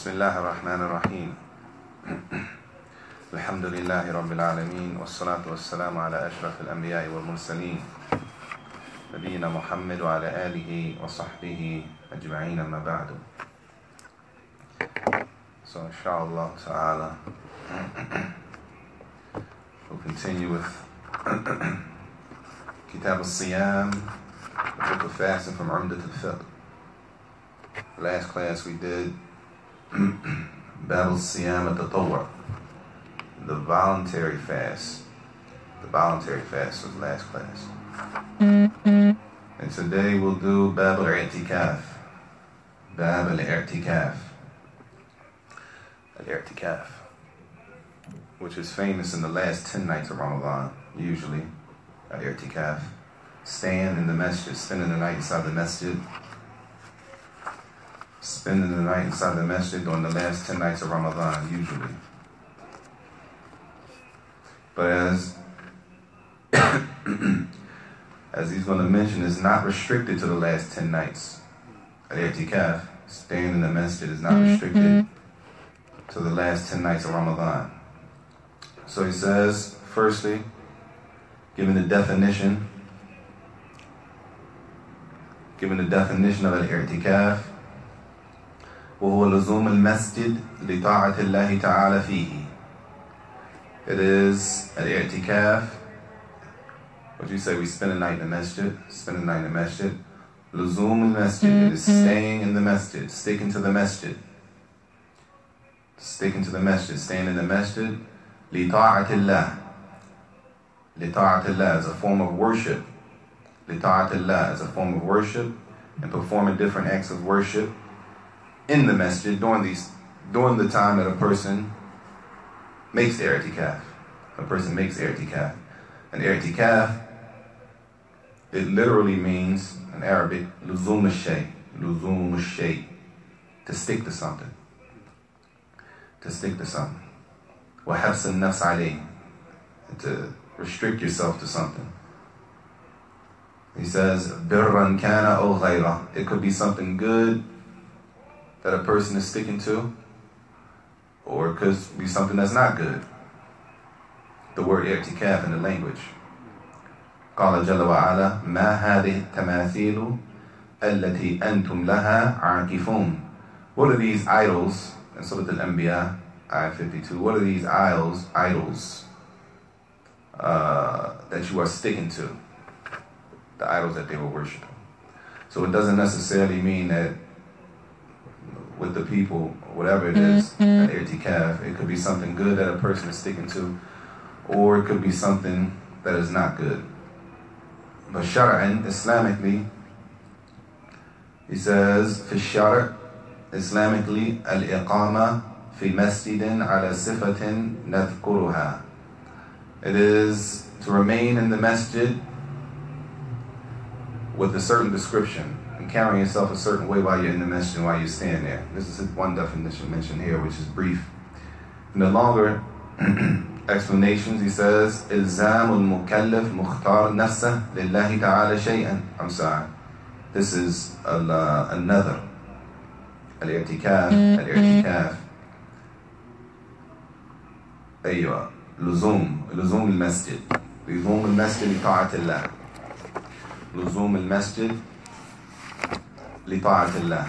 Bismillah ar-Rahman ar-Rahim. Alhamdulillahi Rabbil Alameen. Wassalatu wassalamu ala ashraf al-anbiya'i wal mursaleen. Nabiyyina Muhammad wa ala alihi wa sahbihi ajma'een amma ba'du. So inshallah ta'ala, we'll continue with Kitab al-Siyam, the book of fasting from Umdat al-Fiqh. Last class we did Bab al-Siyam at-Tatawwu', the voluntary fast. The voluntary fast was last class. And today we'll do Bab al-Itikaaf. Bab al-Itikaaf. Al-Itikaaf, which is famous in the last 10 nights of Ramadan, usually. Al-Itikaaf. Stand in the masjid, spending the night inside the masjid. Spending the night inside the masjid during the last 10 nights of Ramadan, usually. But as he's going to mention, it's not restricted to the last 10 nights. Al-Itikaaf, staying in the masjid, is not restricted to the last 10 nights of Ramadan. So he says, firstly, giving the definition of al-i'tikaf, وهو لزوم المسجد لطاعة الله تعالى فيه. It is al-i'tikaf. What you say? We spend the night in the masjid. Spend the night in the masjid. Luzum al-masjid. It is staying in the masjid, sticking to the masjid. Sticking to the masjid, staying in the masjid. لطاعة الله. لطاعة الله is a form of worship. لطاعة الله is a form of worship, and performing different acts of worship in the masjid during the time that a person makes i'tikaf. A person makes i'tikaf. And i'tikaf, it literally means, in Arabic, luzum al-shay. Luzum al-shay. To stick to something. To stick to something. وَحَبْسَ النَّفْسِ عَلَيْهِ. To restrict yourself to something. He says, بِرًّا كَانَ أَوْ غَيْرًا. It could be something good that a person is sticking to, or it could be something that's not good. The word i'tikaf in the language. قال جل وعلا ما هذه التماثيل التي أنتم لها عاكفون. What are these idols? In Surah Al-Anbiya, ayah 52. What are these idols that you are sticking to? The idols that they were worshiping. So it doesn't necessarily mean that with the people, whatever it is, an i'tikaf, it could be something good that a person is sticking to, or it could be something that is not good. But shar'an, Islamically, he says, في الشرع, Islamically, al-iqama fi masjidin ala sifatin nadhkuruha. It is to remain in the masjid with a certain description, and carrying yourself a certain way while you're in the masjid, while you're staying there. This is one definition mentioned here, which is brief. In the longer explanations, he says, إلزام المكلف مختار نفسه لله تعالى شيئا. I'm sorry. This is another. Al-i'tikaf. Al-i'tikaf. أيوة. لزوم المسجد. لزوم المسجد لطاعة الله. لزوم المسجد لطاعة الله.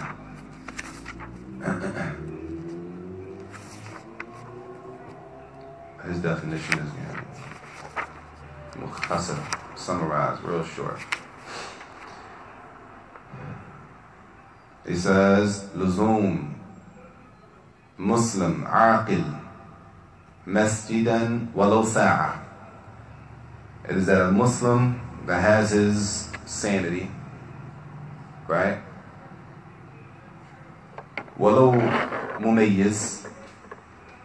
His definition is mukhtasar, summarized, real short. He says, لزوم مسلم عاقل مسجدا ولو ساعة. It is that a Muslim that has his sanity, right? ولو مميز,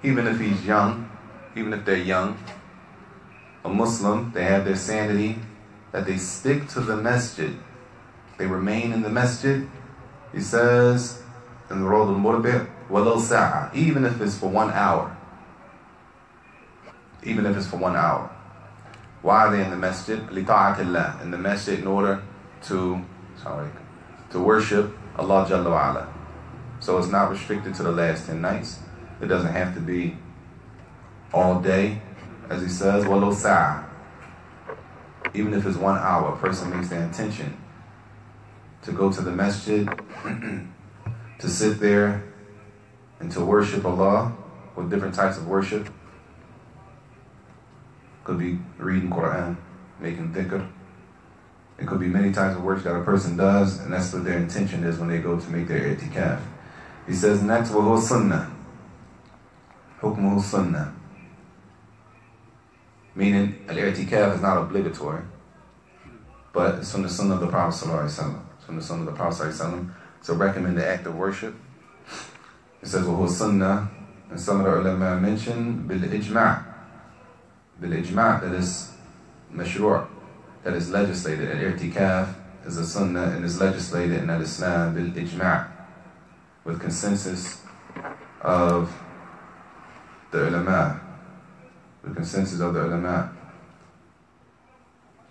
even if he's young, even if they're young, a Muslim, they have their sanity, that they stick to the masjid, they remain in the masjid. He says in the Rawd al-Murbi', وَلَوْ سَاعَةً, even if it's for 1 hour. Even if it's for 1 hour. Why are they in the masjid? لِطَاعَةِ اللَّهِ, in the masjid in order to worship Allah Jalla wa'ala. So it's not restricted to the last 10 nights. It doesn't have to be all day, as he says, walau sa'a. Even if it's 1 hour, a person makes the intention to go to the masjid, to sit there and to worship Allah with different types of worship. Could be reading Quran, making dhikr. It could be many types of work that a person does, and that's what their intention is when they go to make their i'tikaf. He says next, وَهُوَ sunnah. حُكْمُهُ sunnah. Meaning, al-i'tikaf is not obligatory, but it's from the sunnah of the Prophet ﷺ. From the sunnah of the Prophet ﷺ. It's a recommended act of worship. It says, وَهُوَ sunnah. And some of the ulama mentioned, bil-ijma'. Bil-ijma', that is mashru', that is legislated. Al-i'tikaf is a sunnah and is legislated in al-Islam bil-ijma', with consensus of the ulama. The consensus of the ulama.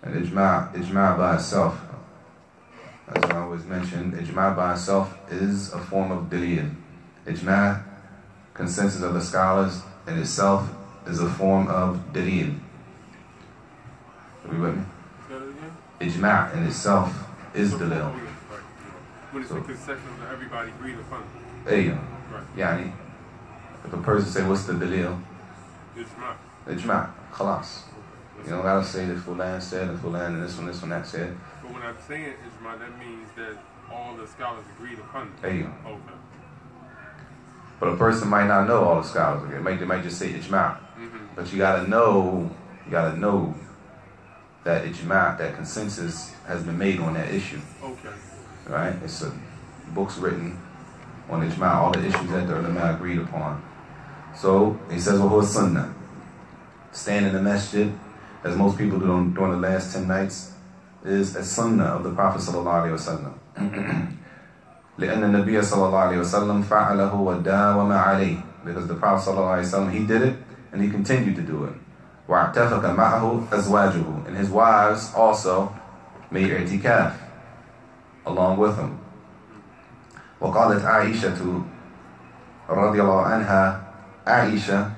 And ijma' by itself, as I always mention, ijma' by itself is a form of dalil. Ijma', consensus of the scholars, in itself is a form of dalil. Are you with me? Ijma' in itself is dalil. When it's the consensus that everybody agreed upon. There you go. Yani, if a person say, what's the dalil? Ijma', khalas. You don't gotta say that Fulan said and Fulan and this one that said. But when I'm saying ijma', that means that all the scholars agreed upon it. There you go. Okay. But a person might not know all the scholars. They might just say ijma'. But you gotta know that ijma', that consensus has been made on that issue. Okay. Right? It's books written on ijma', all the issues that the ulama agreed upon. So he says, وَهُوَ sunnah. Stand in the masjid, as most people do during the last 10 nights, is a sunnah of the Prophet sallallahu alaihi wasallam. لأن النبي صلى الله عليه وسلم فعله وداوم عليه, because the Prophet sallallahu alaihi wasallam, he did it and he continued to do it. وَاعْتَفَكَ مَعَهُ أَزْوَاجُهُ, and his wives also made i'tikaf along with him. وقالت عائشة رضي الله عنها, Aisha,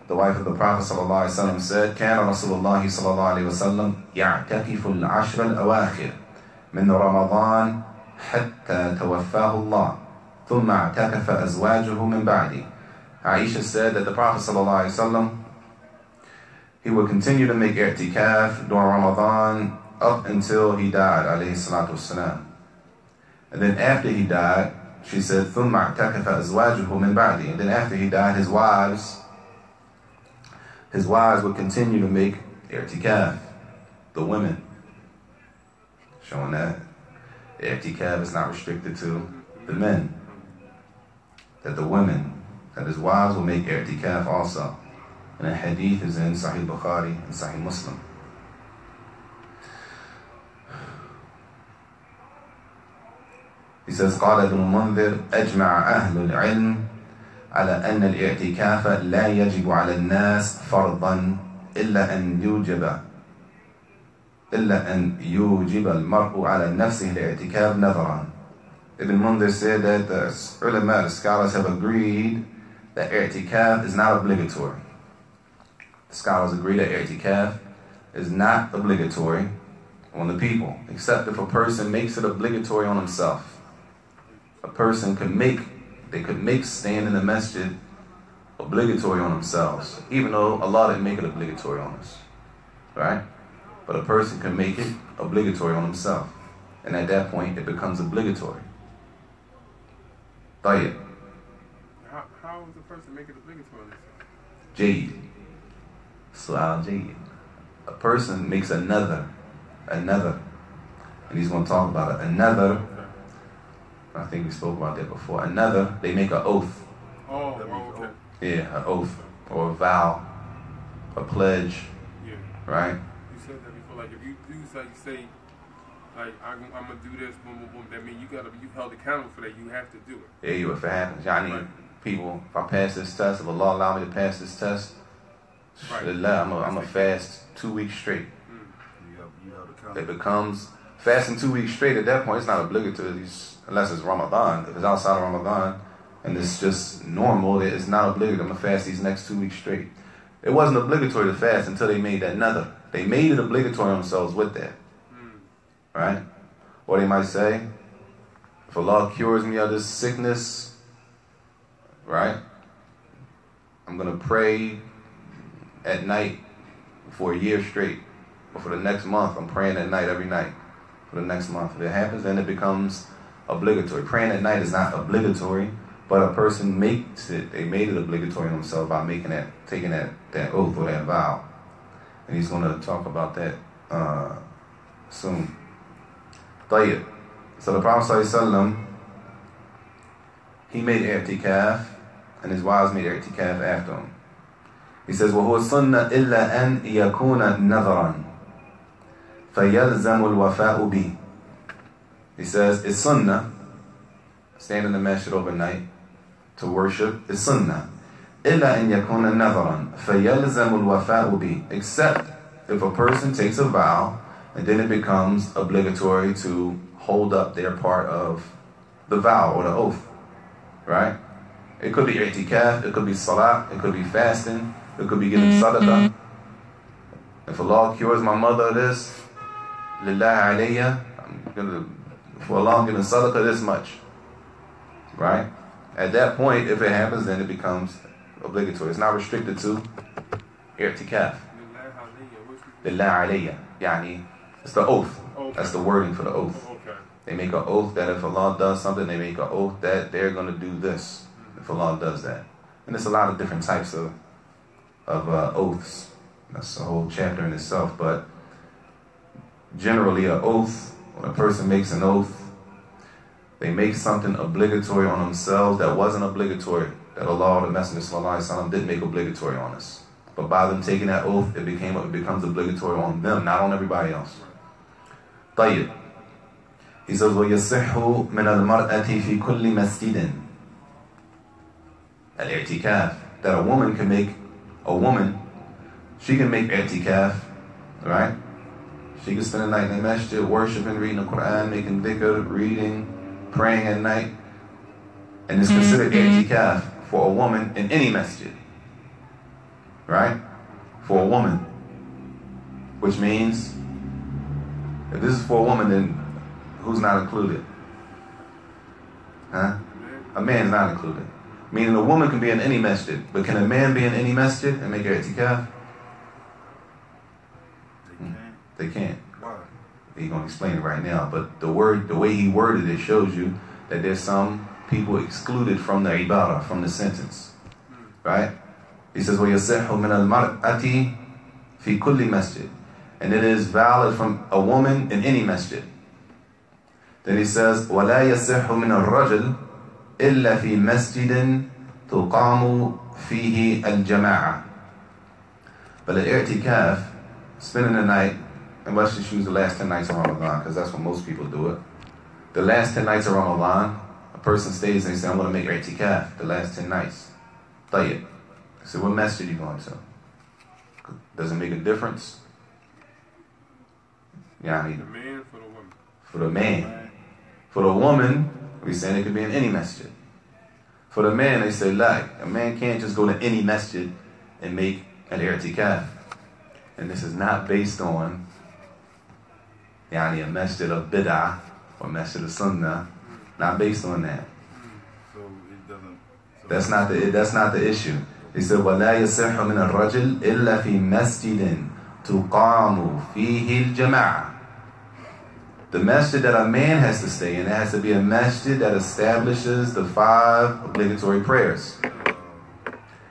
the wife of the Prophet sallallahu alaihi wasallam, said, كان رسول الله صلى الله عليه وسلم يعتكف العشر الأواخر من رمضان حتى توفاه الله ثم اعتكف أزواجه من بعده. Aisha said that the Prophet sallallahu alaihi wasallam, he would continue to make i'tikaf during Ramadan up until he died, alayhi salatu wassalam. And then after he died, she said, ثم اعتكف أزواجه من بعده. And then after he died, his wives would continue to make i'tikaf, the women. Showing that i'tikaf is not restricted to the men. That the women, that his wives will make i'tikaf also. And the hadith is in Sahih Bukhari and Sahih Muslim. He says, قال ابن منذر أجمع أهل العلم على أن الاعتكاف لا يجب على الناس فرضا إلا أن يوجب المرء على نفسه الاعتكاف نظرا. Ibn Mundir said that the ulama, the scholars, have agreed that i'tikaf is not obligatory. The scholars agree that i'tikaf is not obligatory on the people, except if a person makes it obligatory on himself. A person could make staying in the masjid obligatory on themselves, even though Allah didn't make it obligatory on us, right? But a person can make it obligatory on himself, and at that point it becomes obligatory. طيب. How is the person make it obligatory on himself? Jayid. Su'al Jayid. A person makes another, and he's going to talk about it. Another, I think we spoke about that before. Another, they make an oath. Oh, okay. Yeah, an oath or a vow, a pledge. Yeah. Right? You said that before. Like if you do say, like I'm gonna do this, boom, boom, boom. That means you held accountable for that. You have to do it. Yeah, if it happens, I need people. If I pass this test, if Allah allow me to pass this test, I'm gonna fast 2 weeks straight. It becomes fasting 2 weeks straight. At that point, it's not obligatory, unless it's Ramadan. If it's outside of Ramadan, and it's just normal, it's not obligatory. I'm going to fast these next 2 weeks straight. It wasn't obligatory to fast until they made that nadr. They made it obligatory on themselves with that. Right? Or they might say, if Allah cures me of this sickness, right, I'm going to pray at night for a year straight. Or for the next month, I'm praying at night every night. For the next month. If it happens, then it becomes obligatory. Praying at night is not obligatory, but a person makes it, they made it obligatory on themselves by taking that oath or that vow. And he's going to talk about that soon. طيب. So the Prophet ﷺ, he made i'tikaf, and his wives made i'tikaf after him. He says, وَهُوَ السُنَّةِ إِلَّا أَنْ يَكُونَ نَذَرًا فَيَلْزَمُ الْوَفَاءُ بِهِ. He says, it's sunnah, stand in the masjid overnight to worship, it's sunnah. إِلَّا أَنْ يَكُونَ نَذَرًا فَيَلْزَمُ الْوَفَاءُ بِهِ. Except if a person takes a vow, and then it becomes obligatory to hold up their part of the vow or the oath, right? It could be i'tikaf, it could be salat, it could be fasting, it could be giving sadaqah. If Allah cures my mother of this, lillah alayya, for Allah I'm giving sadaqah this much, right? At that point, if it happens, then it becomes obligatory. It's not restricted to i'tikaf. Lillah alayya, yani, it's the oath. That's the wording for the oath. They make an oath that if Allah does something, they make an oath that they're going to do this if Allah does that. And there's a lot of different types of oaths. That's a whole chapter in itself. But generally, an oath, when a person makes an oath, they make something obligatory on themselves that wasn't obligatory, that Allah or the Messenger ﷺ didn't make obligatory on us. But by them taking that oath, it becomes obligatory on them, not on everybody else. طيب. He says, وَيَصِحُّ مِنَ الْمَرْأَةِ فِي كُلِّ مَسْجِدٍ. Al-i'tikaf. That a woman, she can make i'tikaf, right? She can spend the night in the masjid, worshiping, reading the Quran, making dhikr, reading, praying at night. And it's considered i'tikaf for a woman in any masjid. Right? For a woman. Which means, if this is for a woman, then who's not included? Huh? A man's not included. Meaning a woman can be in any masjid, but can a man be in any masjid and make i'tikaf? They can't. Why? He's going to explain it right now. But the way he worded it shows you that there's some people excluded from the ibarah, from the sentence. Right? He says, وَيَصِحُّ مِنَ الْمَرْأَةِ فِي كُلِّ مَسْجِدٍ. And it is valid from a woman in any masjid. Then he says, وَلَا يَصِحُّ مِنَ الرَّجُلِ إِلَّا فِي مَسْجِدٍ تُقَامُ فِيهِ الْجَمَاعَةِ. But the i'tikaf, spending the night, and let's just use the last 10 nights of Ramadan, because that's when most people do it. The last 10 nights of Ramadan, a person stays and they say, I'm going to make i'tikaf the last 10 nights. طيب. So what masjid are you going to? Does it make a difference? Yeah, I mean, the man for the woman. For the man. For the woman, we're saying it could be in any masjid. For the man, they say, like, a man can't just go to any masjid and make an i'tikaf. And this is not based on a masjid of bid'ah or masjid of sunnah. Not based on that. So it doesn't. That's not the issue. He said, وَلَا يَصِحُّ مِنَ الرَّجُلِ إِلَّا فِي مَسْجِدٍ تُقَامُ فِيهِ الْجَمَاعَةِ. The masjid that a man has to stay in, it has to be a masjid that establishes the 5 obligatory prayers.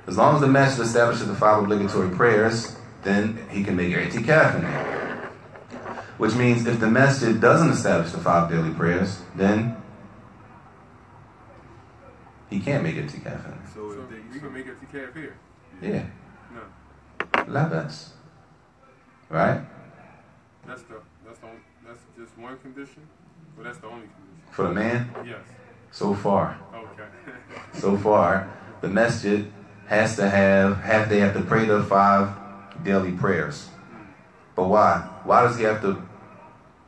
As long as the masjid establishes the 5 obligatory prayers, then he can make i'tikaf in there. Which means if the masjid doesn't establish the 5 daily prayers, then he can't make i'tikaf in there. So we can make i'tikaf here? Yeah. No. La bas. Right? That's just one condition? But that's the only condition? For the man? Yes. So far. Okay. So far, the masjid has to they have to pray the 5 daily prayers. But why? Why does he have to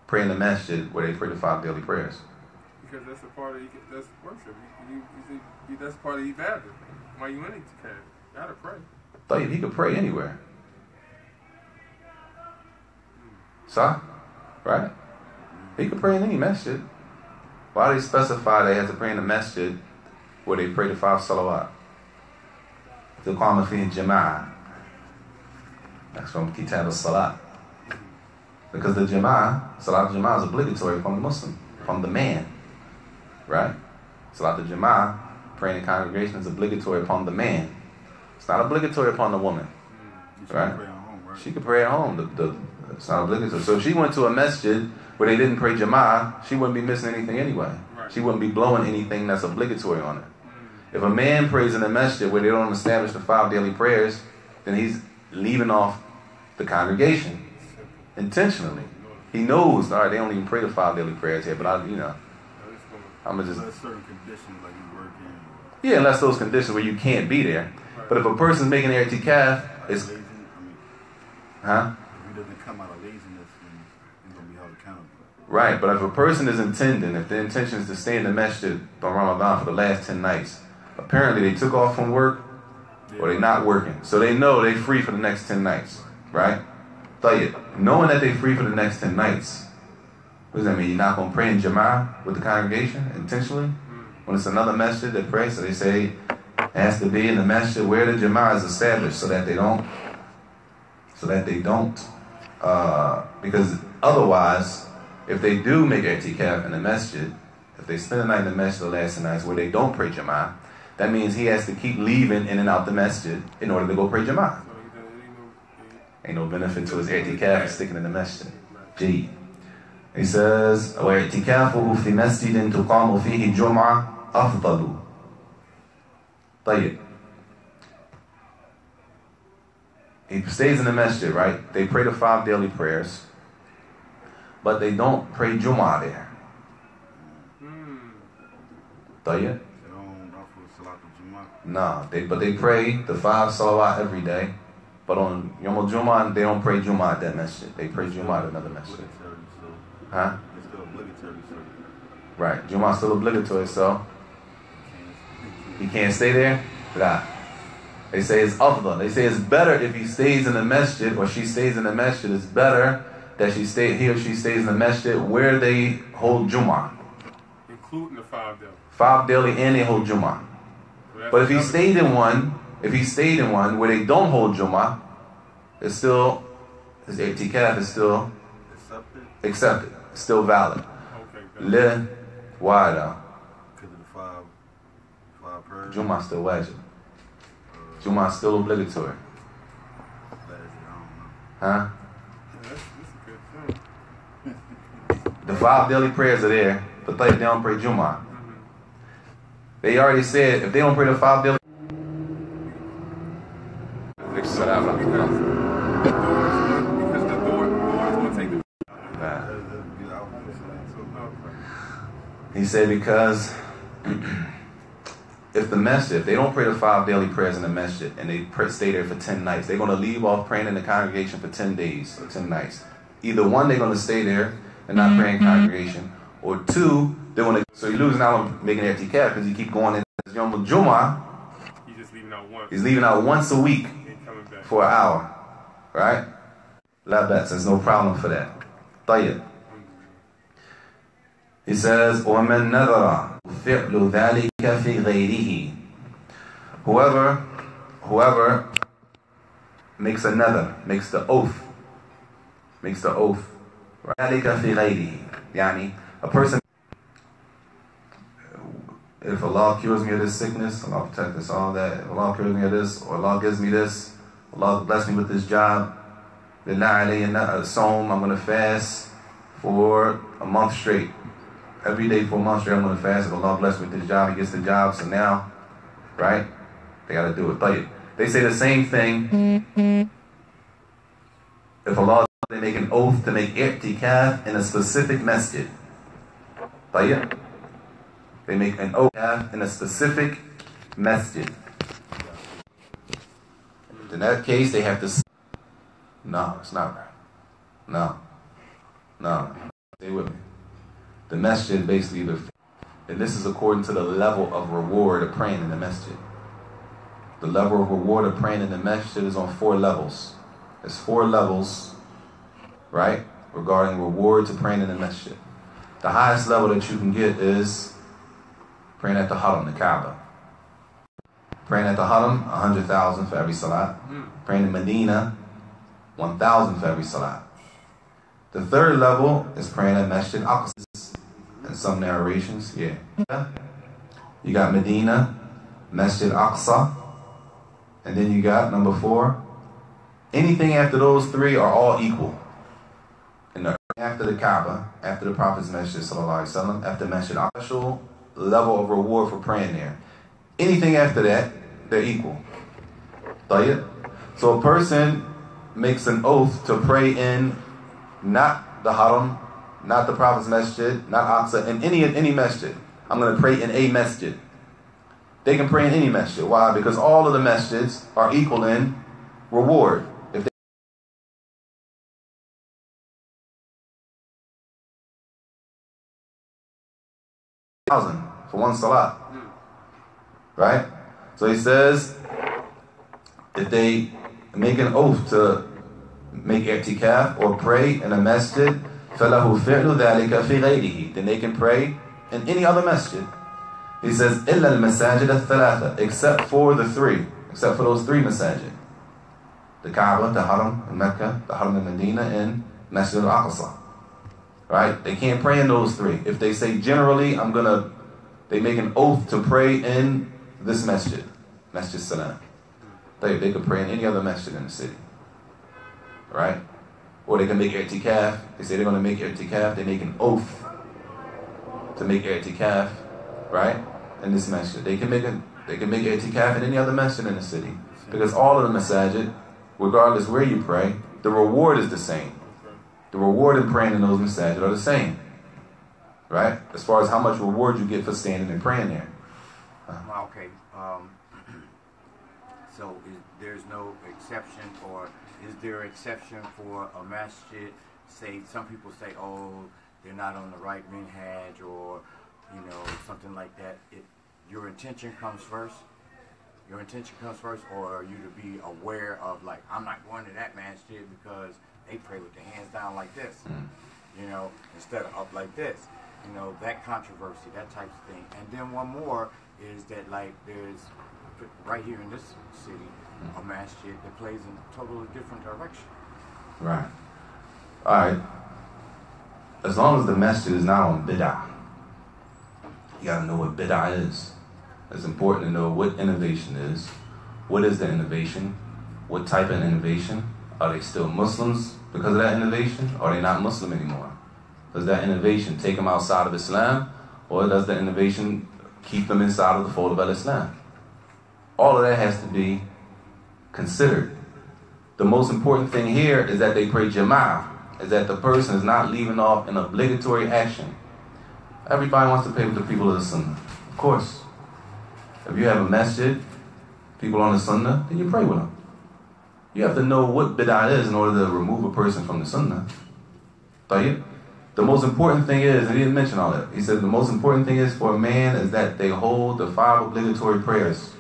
pray in the masjid where they pray the 5 daily prayers? Because that's a part of that's worship. That's part of ibadah. Why you in Itikaaf? You gotta pray. Tayyib, he could pray anywhere. Sah? Right? He could pray in any masjid. Why do they specify they have to pray in the masjid where they pray the 5 salawat? Itikaaf fihi jama'ah. That's from Kitab al-Salat. Because the jama'ah, Salat al-Jama'ah is obligatory from the Muslim, from the man. Right? Salat al-Jama'ah, praying in congregation, is obligatory upon the man. It's not obligatory upon the woman. Right? She could pray at home. It's not obligatory. So if she went to a masjid where they didn't pray jama'ah, she wouldn't be missing anything anyway. She wouldn't be blowing anything that's obligatory on it. If a man prays in a masjid where they don't establish the 5 daily prayers, then he's leaving off the congregation intentionally. He knows, all right, they don't even pray the 5 daily prayers here, but I'm gonna just. Unless certain conditions like you work in. Yeah, unless those conditions where you can't be there. But if a person's making their itikaf, it's. Huh? If he doesn't come out of laziness, then he's gonna be held accountable. Right, but if a person is intending, if the intention is to stay in the masjid on Ramadan for the last 10 nights, apparently they took off from work or they're not working. So they know they're free for the next 10 nights, right? Tayyib, knowing that they're free for the next 10 nights, what does that mean? You're not going to pray in Jama'ah with the congregation intentionally? When it's another masjid that prays, so they say it has to be in the masjid where the Jama'ah is established so that they don't, because otherwise, if they do make itikaf in the masjid, if they spend the night in the masjid the last 10 nights where they don't pray Jama'ah, that means he has to keep leaving in and out the masjid in order to go pray Jama'ah. Ain't no benefit to his itikaf sticking in the masjid. Gee. He says, وَاعْتِكَافُهُ فِي مَسْجِدٍ تُقَامُ فِيهِ جُمْعَةً أَفْضَلُ. طيب. He stays in the masjid, right? They pray the 5 daily prayers, but they don't pray Jum'ah there. طيب. No, but they pray the 5 salawat every day. But on Yom al-Jum'ah, they don't pray Jum'ah at that masjid. They pray Jum'ah at another masjid. Huh? It's still obligatory. Right. Jum'ah still obligatory, so he can't stay there? Nah. They say it's afdal. They say it's better if he stays in the masjid or she stays in the masjid. It's better that he or she stays in the masjid where they hold Jum'ah. Including the 5 daily. 5 daily and they hold Jum'ah. But if he stayed in one where they don't hold Jum'ah, it's still, his itikaf is still accepted. It's still valid. Le wada. Because of the 5 prayers. Jum'ah still wajib. Jum'ah still obligatory. Huh? That's a good thing. The 5 daily prayers are there, but they don't pray Jum'ah. They already said if they don't pray the 5 daily. Because the door is going to take the. He said because if they don't pray the 5 daily prayers in the masjid and they stay there for 10 nights, they're going to leave off praying in the congregation for 10 days or 10 nights. Either one, they're going to stay there and not pray in congregation, or 2, they're going to. So you're losing out on making itikaf because you keep going in. Yom al-Jum'ah, He's just leaving out once. He's leaving out once a week for an hour, right? La bats, there's no problem for that. Tayyib. He says, وَمَنْ نَذَرَ فِعْلُ ذَلِكَ فِي غَيْرِهِ. Whoever makes a nether, makes the oath, right? ذَلِكَ فِي غَيْرِهِ. Yani, a person, if Allah cures me of this sickness, Allah protect us, all that. If Allah cures me of this, or Allah gives me this, Allah bless me with this job, I'm going to fast for a month straight. Every day for a month straight, I'm going to fast. If Allah bless me with this job, He gets the job. So now, right, they got to do it. They say the same thing. If Allah, they make an oath to make i'tikaf in a specific masjid. They make an oath in a specific masjid. In that case, they have to. No, it's not right. No. Stay with me. The masjid basically, And this is according to the level of reward of praying in the masjid. The level of reward of praying in the masjid is on 4 levels. There's 4 levels, right, regarding reward to praying in the masjid. The highest level that you can get is praying at the haram, the Kaaba. Praying at the haram, 100,000 for every salat. Praying in Medina, 1,000 for every salat. The 3rd level is praying at Masjid Aqsa. In some narrations, yeah. You got Medina, Masjid Aqsa, and then you got number 4. Anything after those 3 are all equal. After the Kaaba, after the Prophet's Masjid, sallallahu alaihi wasallam, after Masjid Aqsa, level of reward for praying there. Anything after that, they're equal. طيب? So a person makes an oath to pray in not the Haram, not the Prophet's Masjid, not Aqsa, in any masjid. I'm going to pray in a masjid. They can pray in any masjid. Why? Because all of the masjids are equal in reward. If they for one salat. Right? So he says, if they make an oath to make i'tikaf or pray in a masjid, فَلَهُ فِعْلُ ذَلِكَ فِي غَيْرِهِ, then they can pray in any other masjid. He says, إِلَّا الْمَسَاجِدَ الثَّلَاثَ, except for the 3, except for those 3 masajid. The Kaaba, the Haram in Mecca, the Haram in Medina, and Masjid al-Aqsa. Right? They can't pray in those 3. If they say generally, they make an oath to pray in this masjid, Masjid Salam. They could pray in any other masjid in the city. Right? Or they can make i'tikaf. They say they're going to make i'tikaf. They make an oath to make i'tikaf, right? In this masjid. They can make i'tikaf in any other masjid in the city. Because all of the masajid, regardless where you pray, the reward is the same. The reward in praying in those masajid are the same. Right? As far as how much reward you get for standing and praying there. Okay. So there's no exception, or is there exception for a masjid? Say, some people say, oh, they're not on the right minhaj, or, something like that. Your intention comes first? Your intention comes first, or are you to be aware of, like, I'm not going to that masjid because they pray with their hands down like this, instead of up like this. That controversy, that type of thing. And then one more is that, like, there's, right here in this city, a masjid that plays in a totally different direction. Right. All right. As long as the masjid is not on bid'ah, you got to know what bid'ah is. It's important to know what innovation is. What is the innovation? What type of innovation? Are they still Muslims because of that innovation? Or are they not Muslim anymore? Does that innovation take them outside of Islam? Or does the innovation keep them inside of the fold of Al-Islam? All of that has to be considered. The most important thing here is that they pray jama'ah, is that the person is not leaving off an obligatory action. Everybody wants to pray with the people of the Sunnah. Of course. If you have a masjid, people on the Sunnah, then you pray with them. You have to know what bid'ah is in order to remove a person from the Sunnah. The most important thing is, and he didn't mention all that, he said the most important thing is for a man is that they hold the 5 obligatory prayers.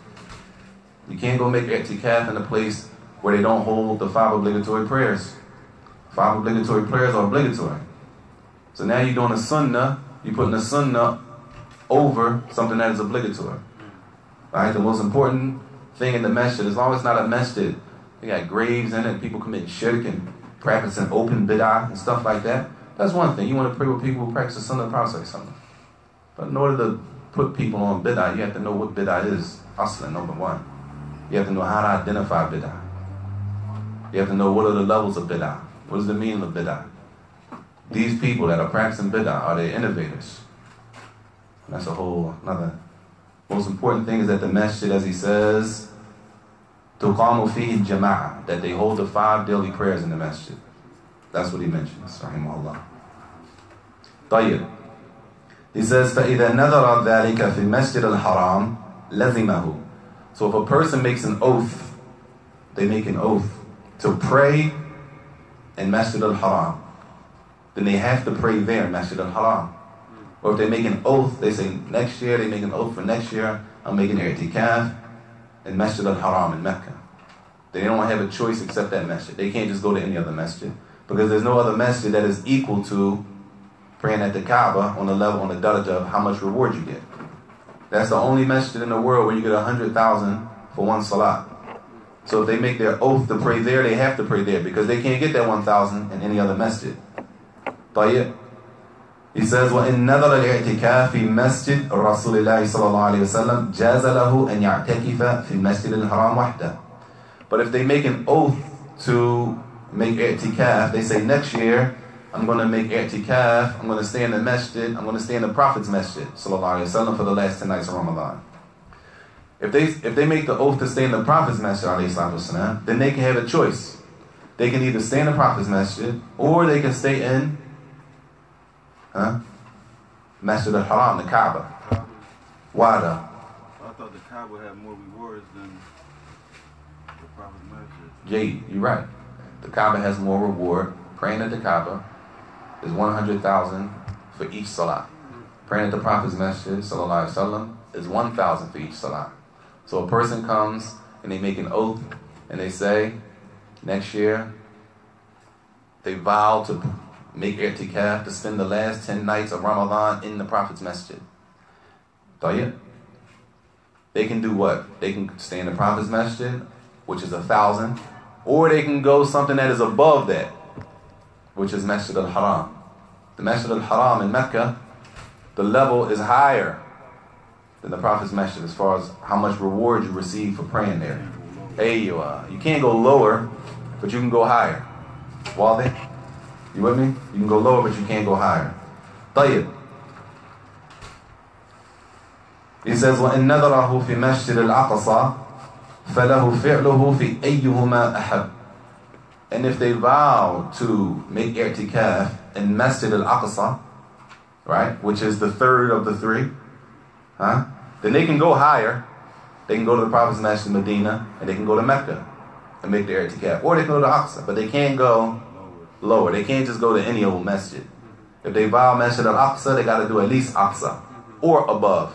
You can't go make i'tikaf in a place where they don't hold the 5 obligatory prayers. 5 obligatory prayers are obligatory. So now you're doing a sunnah, you're putting a sunnah over something that is obligatory. Right? The most important thing in the masjid, as long as it's not a masjid, you got graves in it, people committing shirk and practicing open bid'ah and stuff like that. That's one thing. You want to pray with people who practice the sunnah of the Prophet ﷺ. But in order to put people on bid'ah, you have to know what bid'ah is. Aslan, number 1. You have to know how to identify bid'ah. You have to know what are the levels of bid'ah. What is the meaning of bid'ah? These people that are practicing bid'ah, are they innovators? And that's a whole another. Most important thing is that the masjid, as he says, tuqamu fihi jama'ah, that they hold the 5 daily prayers in the masjid. That's what he mentions, rahimahullah. طيب. He says, فَإِذَا نَذَرَ ذَلِكَ فِي الْمَسْجِدِ الْحَرَامِ لَزِمَهُ. So if a person makes an oath, they make an oath to pray in Masjid al-Haram, then they have to pray there in Masjid al-Haram. Or if they make an oath, they say next year, they make an oath for next year, I'm making Itikaaf in Masjid al-Haram in Mecca. They don't have a choice except that masjid. They can't just go to any other masjid, because there's no other masjid that is equal to praying at the Kaaba on the level, on the daraja of how much reward you get. That's the only masjid in the world where you get 100,000 for one salat. So if they make their oath to pray there, they have to pray there, because they can't get that 1,000 in any other masjid. طيب. He says, وَإِن نَذَرَ الْإِعْتِكَافِ فِي مَسْجِدِ رَسُولِ اللَّهِ صَلَى اللَّهُ عَلَيْهِ وسلم جَازَ لَهُ أَنْ يَعْتَكِفَ فِي الْمَسْجِدِ الْحَرَامِ وَحْدَهُ. But if they make an oath to make i'tikaf, they say next year, I'm going to make i'tikaf, I'm going to stay in the masjid, I'm going to stay in the Prophet's masjid, sallallahu alayhi wa sallam, for the last 10 nights of Ramadan. If they make the oath to stay in the Prophet's masjid, alayhi salatu wasalam, then they can have a choice. They can either stay in the Prophet's masjid, or they can stay in Masjid al-Haram, the Kaaba. Why though? I thought the Kaaba had more rewards than the Prophet's masjid. Jay, you're right. The Kaaba has more reward. Praying at the Kaaba is 100,000 for each salah. Praying at the Prophet's masjid, sallallahu alaihi wasallam, is 1,000 for each salah. So a person comes and they make an oath and they say, next year, they vow to make i'tikaf, to spend the last 10 nights of Ramadan in the Prophet's masjid. Tayyib. They can do what? They can stay in the Prophet's masjid, which is 1,000, or they can go something that is above that, which is Masjid al-Haram. The Masjid al-Haram in Mecca, the level is higher than the Prophet's masjid as far as how much reward you receive for praying there. Hey, you can't go lower, but you can go higher. Wally? You with me? You can go lower, but you can't go higher. طيب. He says, وَإِن نَذَرَهُ فِي مَسْجِدِ الْأَقْصَى فَلَهُ فِعْلُهُ فِي أَيُّهُمَا أَحَبْ. And if they vow to make i'tikaf in Masjid al-Aqsa, right, which is the third of the three, then they can go higher. They can go to the Prophet's Masjid in Medina, and they can go to Mecca and make their i'tikaf. Or they can go to Aqsa, but they can't go lower. They can't just go to any old masjid. If they vow Masjid al-Aqsa, they got to do at least Aqsa or above.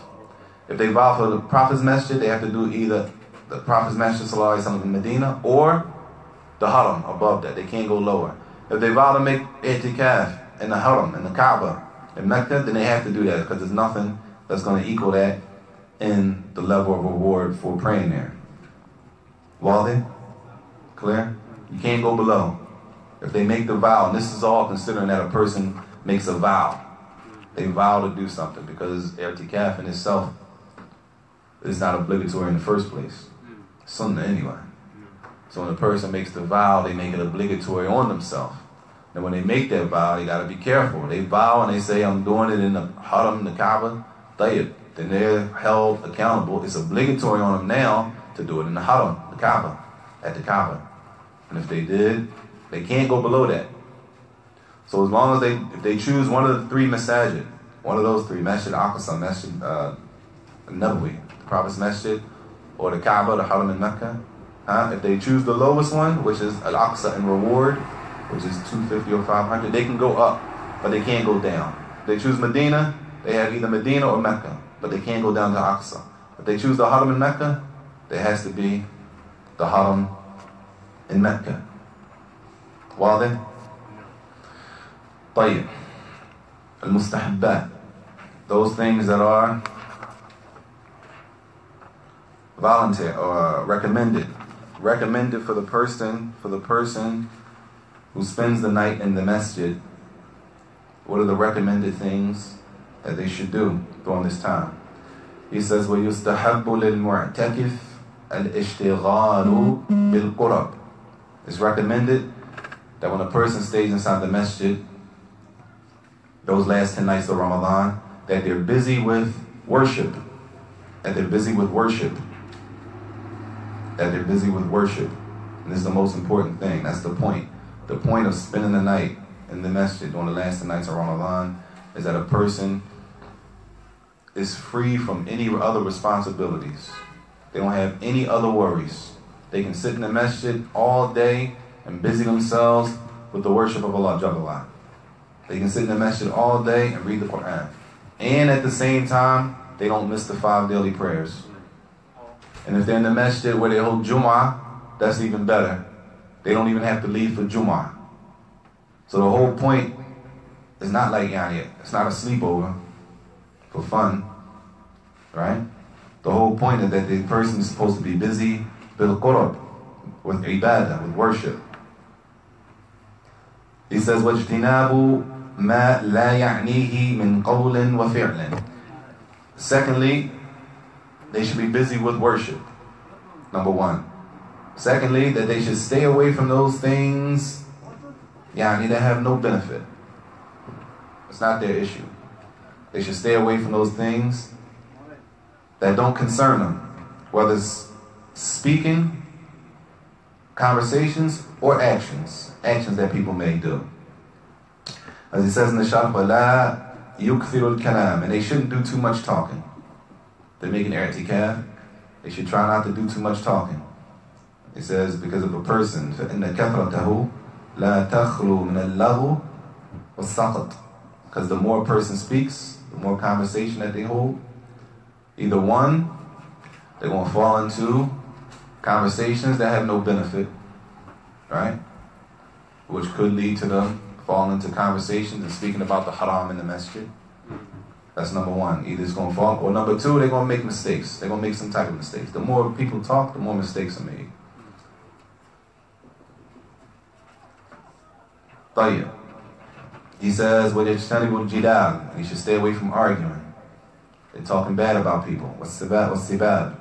If they vow for the Prophet's masjid, they have to do either the Prophet's masjid sallallahu alaihi wasallam in Medina or the Haram above that. They can't go lower. If they vow to make i'tikaf in the Haram, in the Kaaba, in Mecca, then they have to do that, because there's nothing that's going to equal that in the level of reward for praying there. Wally? Clear? You can't go below. If they make the vow, and this is all considering that a person makes a vow. They vow to do something, because i'tikaf in itself is not obligatory in the first place. Sunnah anyway. So when a person makes the vow, they make it obligatory on themselves. And when they make that vow, they got to be careful. They vow and they say, I'm doing it in the Haram, the Kaaba, then they're held accountable. It's obligatory on them now to do it in the Haram, the Kaaba, at the Kaaba. And if they did, they can't go below that. So as long as if they choose one of the three masajid, one of those three, Masjid Aqsa, Masjid Nabawi, the Prophet's Masjid, or the Kaaba, the Haram in Mecca, if they choose the lowest one, which is Al-Aqsa in reward, which is 250 or 500, they can go up, but they can't go down. If they choose Medina, they have either Medina or Mecca, but they can't go down to Aqsa. If they choose the Haram in Mecca, there has to be the Haram in Mecca. واضح؟ طيب. المستحبات, those things that are voluntary or recommended for the person who spends the night in the masjid. What are the recommended things that they should do during this time? He says, وَيُسْتَحَبُّ لِلْمُعْتَكِفِ الْإِشْتِغَالُ بِالْقُرَبِ. It's recommended that when a person stays inside the masjid those last 10 nights of Ramadan, that they're busy with worship. And this is the most important thing. That's the point. The point of spending the night in the masjid during the last 10 nights of Ramadan is that a person is free from any other responsibilities. They don't have any other worries. They can sit in the masjid all day and busy themselves with the worship of Allah Jalla. They can sit in the masjid all day and read the Quran. And at the same time, they don't miss the 5 daily prayers. And if they're in the masjid where they hold Jum'ah, that's even better. They don't even have to leave for Jum'ah. So the whole point is not like it's not a sleepover for fun, right? The whole point is that the person is supposed to be busy bil qurab, with ibadah, with worship. He says, وَاجْتِنَابُ مَا لَا يَعْنِيهِ مِنْ قَوْلٍ وَفِعْلٍ. Secondly, they should be busy with worship, number 1. Secondly, that they should stay away from those things that have no benefit. It's not their issue. They should stay away from those things that don't concern them, whether it's speaking, conversations, or actions that people may do. As he says in the Sharh, وَلَا يُكْثِرُ الْكَلَامِ, and they shouldn't do too much talking. They're making i'tikaf, they should try not to do too much talking. He says, because of a person, فَإِنَّ كَثْرَتَهُ لَا تَخْلُو مِنَ اللَّغُ وَالسَّقَطِ. Because the more a person speaks, the more conversation that they hold, either one, they're going to fall into conversations that have no benefit, right? Which could lead to them falling into conversations and speaking about the haram in the masjid. That's number 1. Either it's going to fall, or number 2, they're going to make mistakes. They're going to make some type of mistakes. The more people talk, the more mistakes are made. طيب. He says, وَيَجْتَنِبُ الْجِدَالِ, you should stay away from arguing. They're talking bad about people. وَالسِّبَابِ.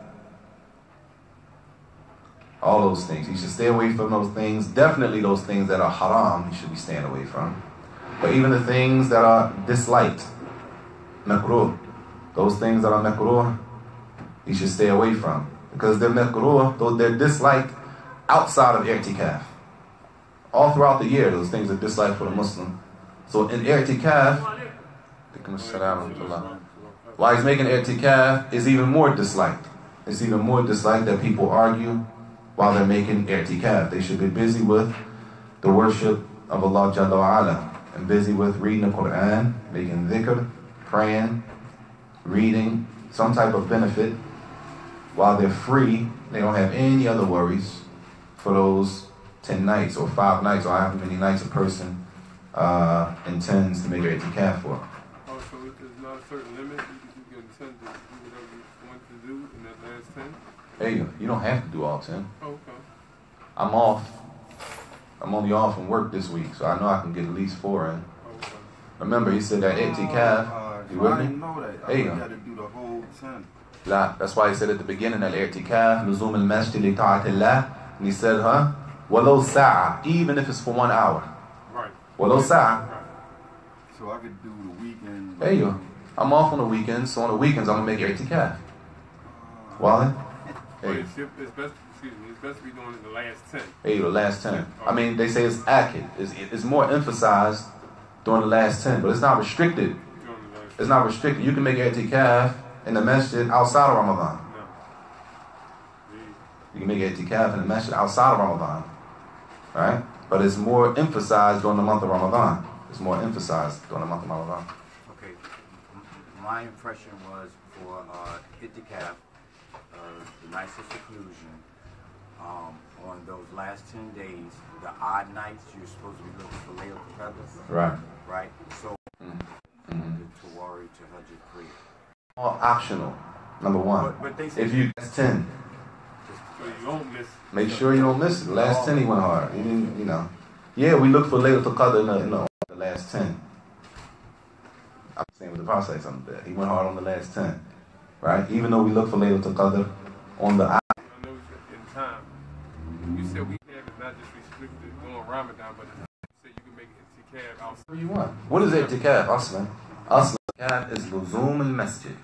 All those things. You should stay away from those things. Definitely those things that are haram, you should be staying away from. But even the things that are disliked, makruh, those things that are makruh, you should stay away from. Because they're makruh, though they're disliked outside of i'tikaf. All throughout the year, those things are disliked for the Muslim. So in i'tikaf, while he's making i'tikaf, is even more disliked. It's even more disliked that people argue while they're making i'tikaf. They should be busy with the worship of Allah Jalla wa Ala, and busy with reading the Quran, making dhikr, praying, reading, some type of benefit. While they're free, they don't have any other worries for those 10 nights or 5 nights or however many nights a person intends to make i'tikaf for. Oh, so there's not a certain limit? You can intend to do whatever you want to do in that last 10? Hey, you don't have to do all 10. Oh, okay. I'm off. I'm only off from work this week, so I know I can get at least 4 in. Okay. Remember, he said that i'tikaf. You with I me? didn't know that. There you I go. got to do the whole 10. That's why he said at the beginning that i'tikaf, لزوم المسجد لطاعة الله. And he said, ولو ساعة, even if it's for 1 hour. Right. ولو ساعة. Right. So I could do the weekend. There you go. I'm off on the weekends, so on the weekends I'm going to make i'tikaf. Wally? But Hey, it's best, it's best to be doing it the last 10. hey, the last 10. I mean, they say it's akid. It's more emphasized during the last 10, but it's not restricted. During the last It's not restricted. You can make i'tikaf in the masjid outside of Ramadan. No. You can make i'tikaf in the masjid outside of Ramadan. Right? But it's more emphasized during the month of Ramadan. It's more emphasized during the month of Ramadan. Okay, my impression was for Itikaaf, the nights of seclusion, on those last 10 days, the odd nights, you're supposed to be looking for Laylatul Qadr. Right. Right? So, Mm-hmm. to worry to Hajj Kriya. All optional. Number 1. But they say If you that's 10, So you don't miss. make sure you don't miss it. The last 10 he went hard. He didn't, you know. Yeah, we look for Laylatul Qadr in the last 10. I'm saying with the Prophet something there. He went hard on the last 10. Right? Even though we look for Laylatul Qadr on the I know in time. You said we have is not just restricted during Ramadan, but you said you can make i'tikaf outside. What do you want? What is i'tikaf, Aslan? Aslan, i'tikaf is luzum al-masjid.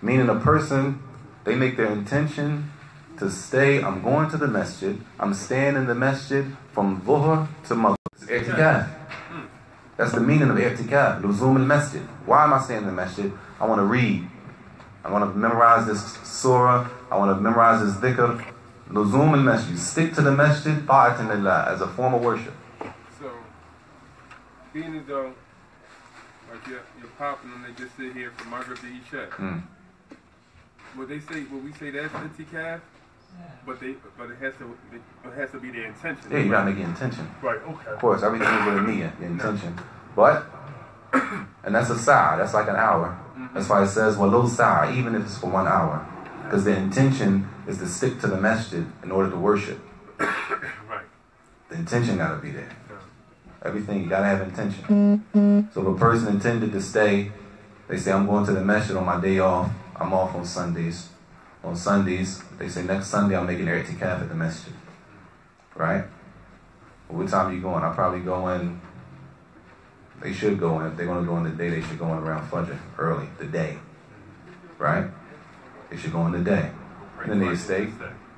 Meaning a person, they make their intention to stay, I'm going to the masjid, I'm staying in the masjid from dhuhr to maghrib. It's i'tikaf. That's the meaning of i'tikaf, luzum al-masjid. Why am I staying in the masjid? I want to read. I want to memorize this surah. I want to memorize this dhikr. Luzum al-masjid. Stick to the masjid, ta'atan lillah, as a form of worship. So, being as though, like like your pop and them, they just sit here from Maghrib to Isha. What they say, what we say, that's Itikaaf, but it has to be their intention. Yeah, you gotta make your intention. Right. Okay. Of course, everything is with a niyyah, the intention. But, and that's a sa'a, that's like an hour. That's why it says, walau sa'a, even if it's for 1 hour. Because the intention is to stick to the masjid in order to worship. Right. The intention gotta be there. Everything, you gotta have intention. So if a person intended to stay, they say, I'm going to the masjid on my day off. I'm off on Sundays. On Sundays, they say, next Sunday I'm making Itikaaf at the masjid. Right? Well, what time are you going? I'll probably go in, they should go in, if they're going to go in the day, they should go in around Fajr, early, the day. Right? They should go in the day. And then they stay,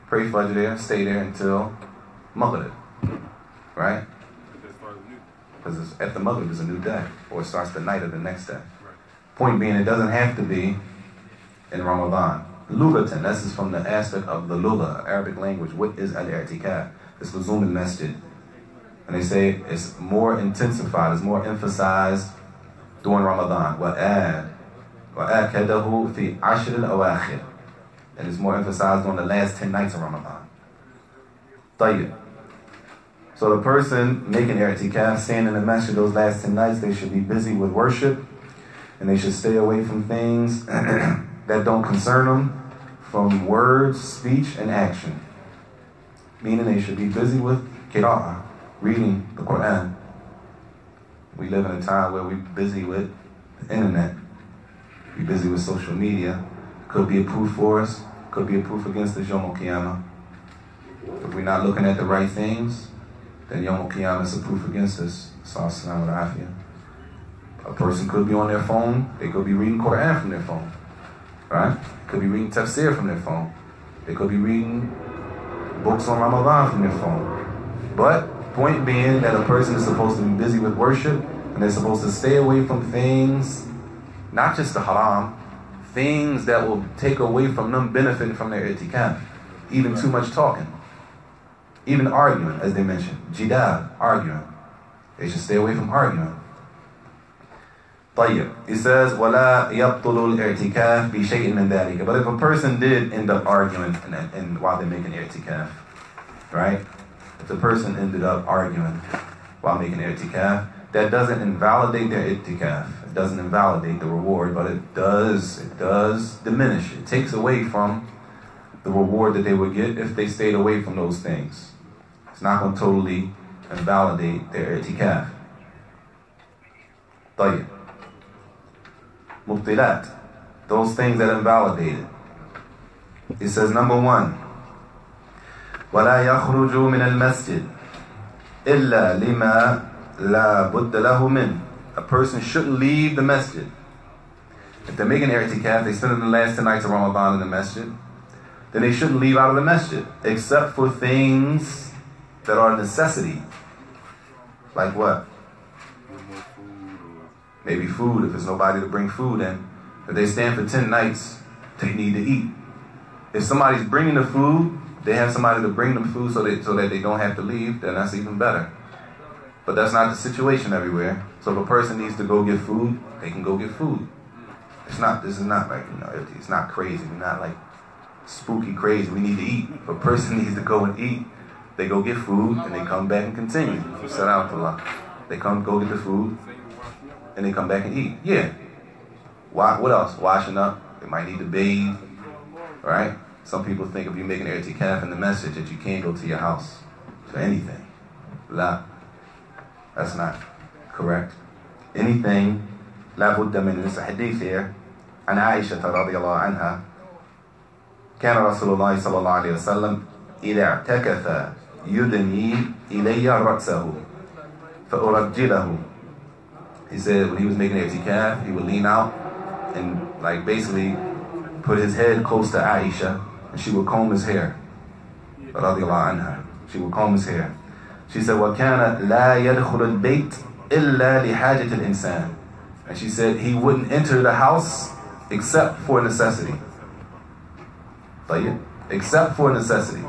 pray Fajr there, stay there until Maghrib. Right? Because after Maghrib is a new day, or it starts the night of the next day. Point being, it doesn't have to be in Ramadan. Lughatan, this is from the aspect of the lugha, Arabic language. What is al-i'tikaf? It's luzum al-masjid. And they say it's more intensified, it's more emphasized during Ramadan. وَآكَدَهُ فِي عَشْرِ الْأَوَاخِرِ. And it's more emphasized on the last 10 nights of Ramadan. طيب. So the person making i'tikaf, staying in the masjid those last 10 nights, they should be busy with worship, and they should stay away from things that don't concern them, from words, speech, and action. Meaning they should be busy with qira'ah, reading the Quran. We live in a time where we're busy with the internet. We're busy with social media. Could be a proof for us, could be a proof against us, Yawm al-Qiyamah. If we're not looking at the right things, then Yawm al-Qiyamah is a proof against us. As-salamu al-afiyah. A person could be on their phone, they could be reading Quran from their phone. Right? Could be reading tafsir from their phone. They could be reading books on Ramadan from their phone. But point being that a person is supposed to be busy with worship, and they're supposed to stay away from things, not just the haram, things that will take away from them benefiting from their i'tikaf. Even too much talking. Even arguing, as they mentioned. Jidal, arguing. They should stay away from arguing. طيب. It says, وَلَا يَبْطُلُ الْإِعْتِكَافِ بِشَيْءٍ مِنْ ذَلِكَ. But if a person did end up arguing and while they're making i'tikaf, right? If the person ended up arguing while making i'tikaf, that doesn't invalidate their i'tikaf. It doesn't invalidate the reward, but it does diminish. It takes away from the reward that they would get if they stayed away from those things. It's not going to totally invalidate their i'tikaf. طيب. Mubtilat, those things that invalidate it. It says, number 1, وَلَا يَخْرُجُ مِنَ الْمَسْجِدِ إِلَّا لِمَا لَا بُدَّ لَهُ مِنْ. A person shouldn't leave the masjid. If they're making i'tikaf, they spend the last 10 nights of Ramadan in the masjid, then they shouldn't leave out of the masjid, except for things that are a necessity. Like what? Maybe food, if there's nobody to bring food in. If they stand for 10 nights, they need to eat. If somebody's bringing the food, they have somebody to bring them food so that they don't have to leave, then that's even better. But that's not the situation everywhere. So if a person needs to go get food, they can go get food. This is not like, it's not crazy. We're not like spooky crazy. We need to eat. If a person needs to go and eat, they go get food and they come back and continue. Set out to Allah. They go get the food and they come back and eat. Yeah. What else? Washing up. They might need to bathe. Right? Some people think if you're making i'tikaf in the message that you can't go to your house for anything. La. That's not correct. Anything. لا بد من الحديث here عن عائشة رضي الله عنها كان رسول الله صلى الله عليه وسلم إذا اعتكف يدني إلي رأسه فأرجله. He said when he was making i'tikaf, he would lean out and like basically put his head close to Aisha, and she would comb his hair. رضي الله عنها. She would comb his hair. She said وكان لا يدخل البيت إلا لحاجة الإنسان. And she said he wouldn't enter the house except for necessity. Except for necessity.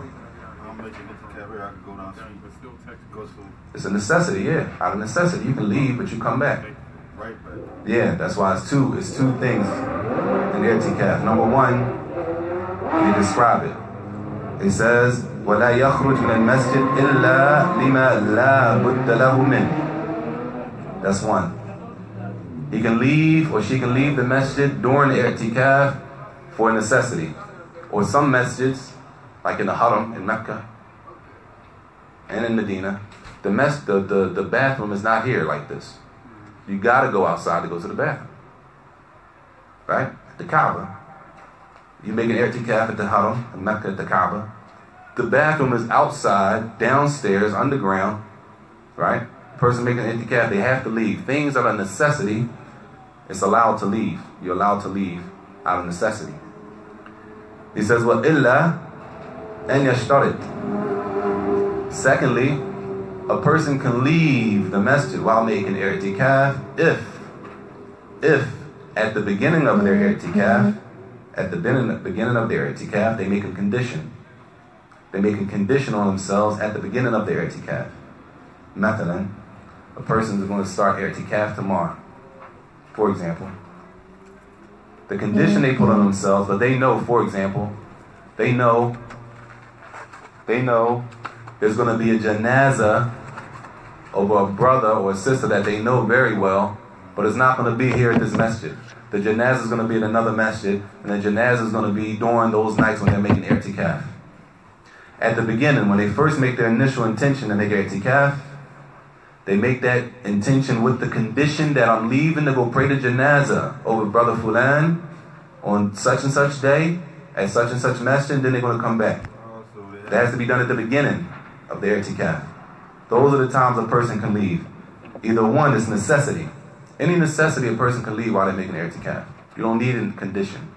Go to It's a necessity, yeah. Out of necessity. You can leave, but you come back. right, but Yeah, that's why it's two things in i'tikaf. Number one, they describe it. It says, وَلَا يَخْرُجْ مِنَ الْمَسْجِدِ إِلَّا لِمَا لَا بُدَّ لَهُ مِنْ. That's one. He can leave or she can leave the masjid during the i'tikaf for necessity. Or some masjids, like in the Haram in Mecca and in Medina, the bathroom is not here like this. You gotta go outside to go to the bathroom. Right? At the Kaaba. You make an i'tikaf at the Haram, in Mecca at the Kaaba. The bathroom is outside, downstairs, underground. Right? Person making an i'tikaf, they have to leave. Things that are a necessity, it's allowed to leave. You're allowed to leave out of necessity. He says, وَإِلَّا أَنْ يَشْتَرِطْ. Secondly, a person can leave the masjid while making i'tikaf if at the beginning of their i'tikaf, they make a condition. They make a condition on themselves at the beginning of their i'tikaf. Mathalan, a person is going to start i'tikaf tomorrow, for example. The condition they put on themselves, but they know, for example, they know there's going to be a janazah over a brother or a sister that they know very well, but it's not going to be here at this masjid. The janazah is going to be at another masjid, and the janazah is going to be during those nights when they're making i'tikaf. At the beginning, when they first make their initial intention to make i'tikaf, they make that intention with the condition that I'm leaving to go pray the janazah over brother Fulan on such and such day at such and such masjid, and then they're going to come back. That has to be done at the beginning of their i'tikaf. Those are the times a person can leave. Either one is necessity. Any necessity a person can leave while they're making i'tikaf. You don't need a condition.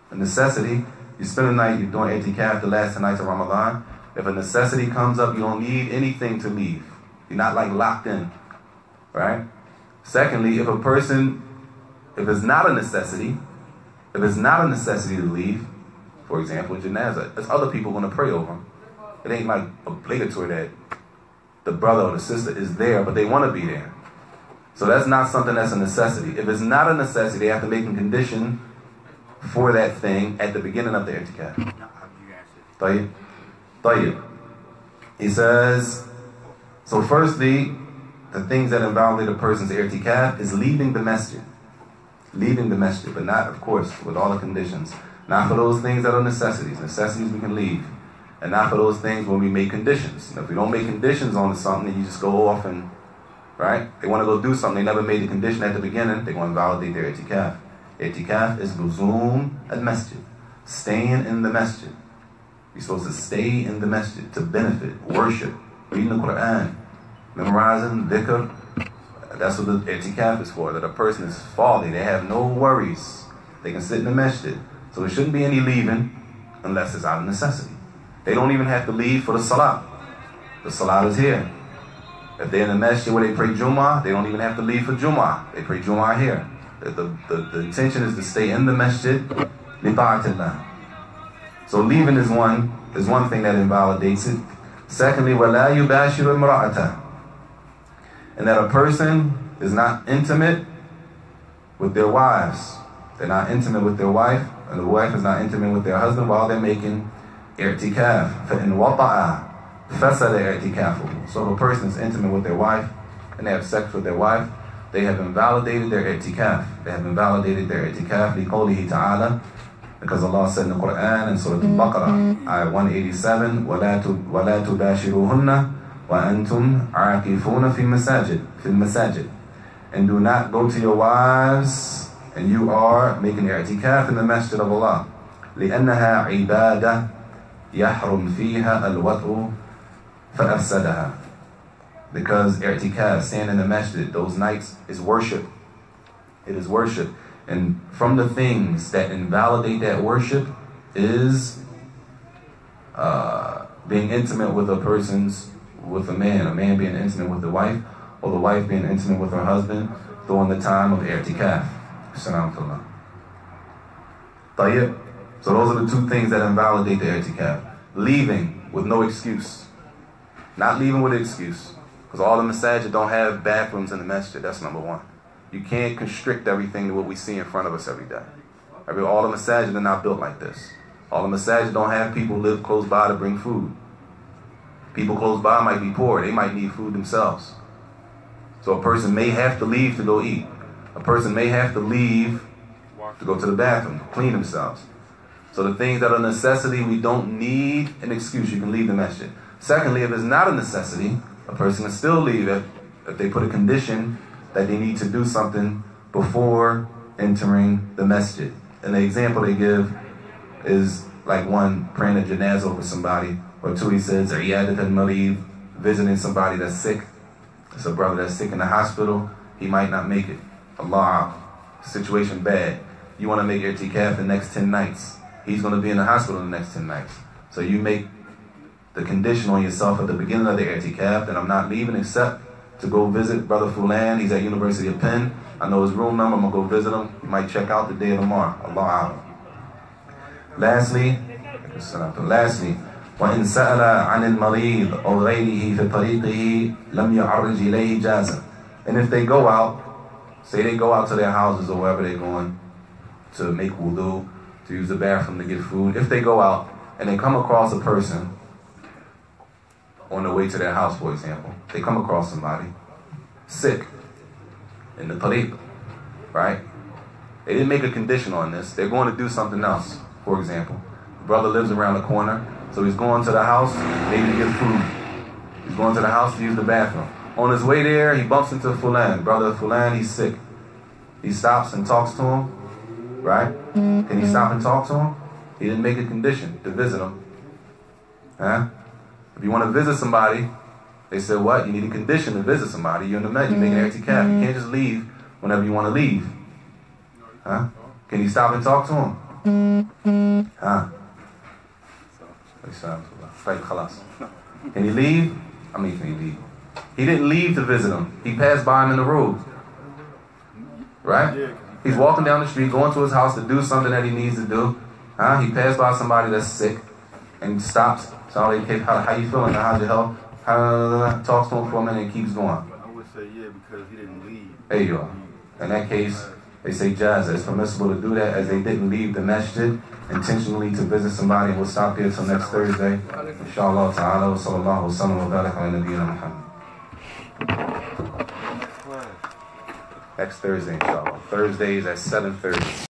A necessity, you spend the night, you're doing i'tikaf the last 2 nights of Ramadan. If a necessity comes up, you don't need anything to leave. You're not like locked in, right? Secondly, if it's not a necessity to leave, for example, janazah, there's other people going to pray over them. It ain't like obligatory that the brother or the sister is there, but they want to be there. So that's not something that's a necessity. If it's not a necessity, they have to make a condition for that thing at the beginning of the i'tikaf. Tayyib. He says, so firstly, the things that invalidate a person's i'tikaf is leaving the masjid. Leaving the masjid, but not, of course, with all the conditions. Not for those things that are necessities. Necessities we can leave. And not for those things when we make conditions. And if we don't make conditions on something, you just go off and, right? They want to go do something, they never made the condition at the beginning, they're going to invalidate their i'tikaf. I'tikaf is luzum al-masjid. Staying in the masjid. You're supposed to stay in the masjid to benefit, worship, reading the Quran, memorizing, dhikr. That's what the i'tikaf is for, that a person is falling, they have no worries. They can sit in the masjid. So there shouldn't be any leaving unless it's out of necessity. They don't even have to leave for the salah. The salah is here. If they're in the masjid where they pray Jummah, they don't even have to leave for Jummah. They pray Jummah here. The intention is to stay in the masjid li ta'atillah. So leaving is one thing that invalidates it. Secondly, وَلَا يُبَاشِرُ امْرَأَةً. And that a person is not intimate with their wives. They're not intimate with their wife, and the wife is not intimate with their husband while they're making i'tikaf. فَإِنْ وَطَعَ فَسَدَ i'tikafuhu. So if a person is intimate with their wife, and they have sex with their wife, they have invalidated their i'tikaf. They have invalidated their i'tikaf لِقَوْلِهِ تَعَالَى. Because Allah said in the Quran in Surah Al-Baqarah, ayah 187, وَلَا تُبَاشِرُوهُنَّ وَأَنْتُمْ عَاكِفُونَ فِي الْمَسَاجِدِ. And do not go to your wives, and you are making i'tikaf in the masjid of Allah. لِأَنَّهَا عِبَادَةٌ يَحْرُمْ فِيهَا الْوَطْءُ فَأَفْسَدَهَا. Because i'tikaf, staying in the masjid, those nights is worship. It is worship. And from the things that invalidate that worship is being intimate with a man being intimate with the wife, or the wife being intimate with her husband during the time of i'tikaf. Salam. Tayyib. So those are the two things that invalidate the i'tikaf. Leaving with no excuse. Not leaving with an excuse. Because all the masajid don't have bathrooms in the masjid. That's number one. You can't constrict everything to what we see in front of us every day. All the masajid are not built like this. All the masajid don't have people live close by to bring food. People close by might be poor. They might need food themselves. So a person may have to leave to go eat. A person may have to leave to go to the bathroom, to clean themselves. So the things that are a necessity, we don't need an excuse. You can leave the masjid. Secondly, if it's not a necessity, a person can still leave if they put a condition that they need to do something before entering the masjid. And the example they give is like one praying a janazah over somebody, or two, he says, Iyadat al-Marid, visiting somebody that's sick. It's a brother that's sick in the hospital. He might not make it. Allah, situation bad. You want to make Itikaaf the next 10 nights. He's going to be in the hospital the next 10 nights. So you make the condition on yourself at the beginning of the Itikaaf that I'm not leaving except to go visit Brother Fulan. He's at University of Penn. I know his room number. I'm going to go visit him. You might check out the day of tomorrow. Allah. Lastly, وإن سأل عن المريض أو غيره في طريقه لم يعرج إليه جازا. And if they go out, say they go out to their houses or wherever they're going to make wudu, to use the bathroom, to get food. If they go out and they come across a person on the way to their house, for example, they come across somebody sick in the tariq, right? They didn't make a condition on this. They're going to do something else, for example. The brother lives around the corner, so he's going to the house maybe to get food. He's going to the house to use the bathroom. On his way there, he bumps into Fulan. Brother Fulan, he's sick. He stops and talks to him, right? Can he stop and talk to him? He didn't make a condition to visit him. Huh? If you want to visit somebody, they said, what? You need a condition to visit somebody. You're in the med, you're making an Itikaaf. You can't just leave whenever you want to leave. Huh? Can you stop and talk to him? Huh? Can he leave? Can he leave? He didn't leave to visit him. He passed by him in the road. Right? He's walking down the street, going to his house to do something that he needs to do. Huh? He passed by somebody that's sick and stops. So how you feeling? How's your health? Talks to him for a minute and keeps going. I would say yeah, because he didn't leave. There you are. In that case, they say jaza. It's permissible to do that as they didn't leave the masjid intentionally to visit somebody. We'll stop there till next Thursday. Inshallah ta'ala wa sallallahu wa sallam wa barak ala nabiyyina Muhammad. Next Thursday, inshallah. Thursdays at 7:30.